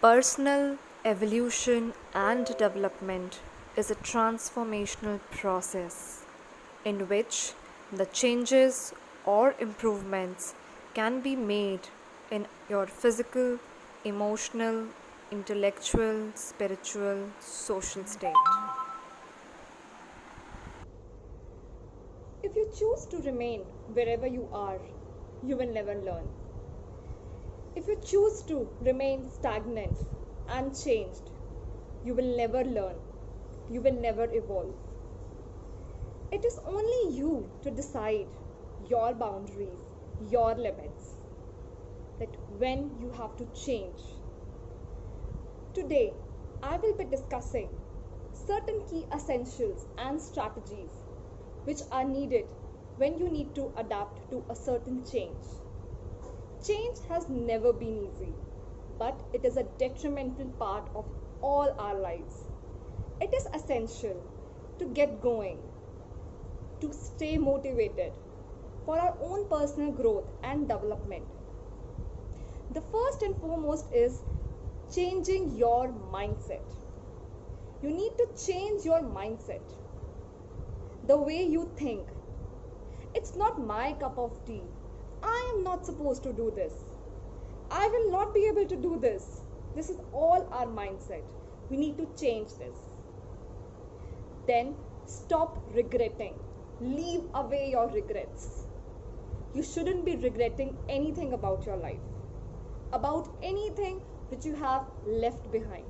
Personal evolution and development is a transformational process in which the changes or improvements can be made in your physical, emotional, intellectual, spiritual, social state. If you choose to remain wherever you are, you will never learn. If you choose to remain stagnant, unchanged, you will never learn. You will never evolve. It is only you to decide your boundaries, your limits, that when you have to change. Today, I will be discussing certain key essentials and strategies which are needed when you need to adapt to a certain change. Change has never been easy, but it is a detrimental part of all our lives. It is essential to get going, to stay motivated for our own personal growth and development. The first and foremost is changing your mindset. You need to change your mindset, the way you think. It's not my cup of tea. I am not supposed to do this. I will not be able to do this. This is all our mindset. We need to change this. Then stop regretting. Leave away your regrets. You shouldn't be regretting anything about your life, about anything which you have left behind.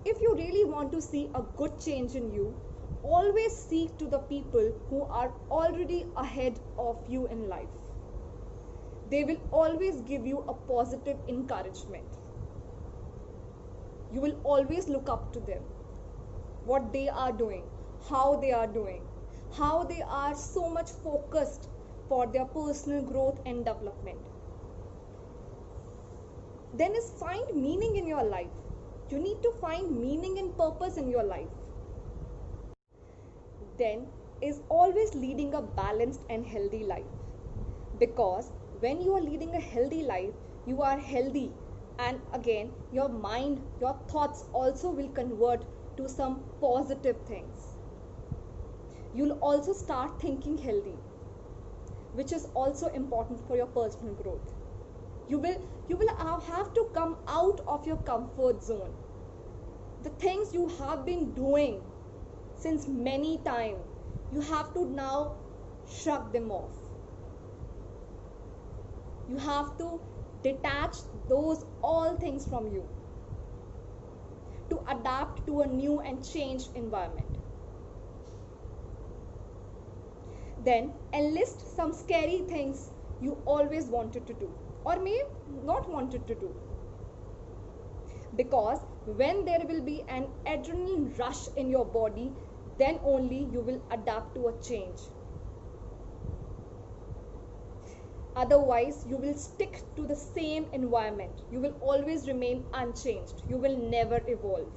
If you really want to see a good change in you, always seek to the people who are already ahead of you in life. They will always give you a positive encouragement. You will always look up to them. What they are doing, how they are doing, how they are so much focused for their personal growth and development. Then is find meaning in your life. You need to find meaning and purpose in your life. Then is always leading a balanced and healthy life. Because when you are leading a healthy life, you are healthy, and again your mind, your thoughts also will convert to some positive things. You'll also start thinking healthy, which is also important for your personal growth. You will have to come out of your comfort zone. The things you have been doing since many time, you have to now shrug them off. You have to detach those all things from you to adapt to a new and changed environment. Then enlist some scary things you always wanted to do or may not wanted to do. Because when there will be an adrenaline rush in your body, then only you will adapt to a change. Otherwise, you will stick to the same environment. You will always remain unchanged. You will never evolve.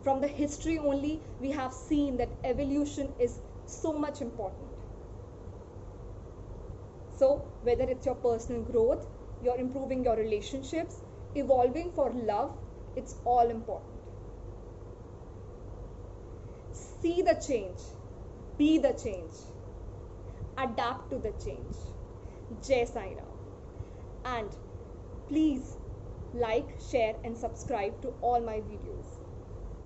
From the history only, we have seen that evolution is so much important. So, whether it's your personal growth, you're improving your relationships, evolving for love, it's all important. See the change, be the change, adapt to the change. Jai Sai Ram. And please like, share, and subscribe to all my videos.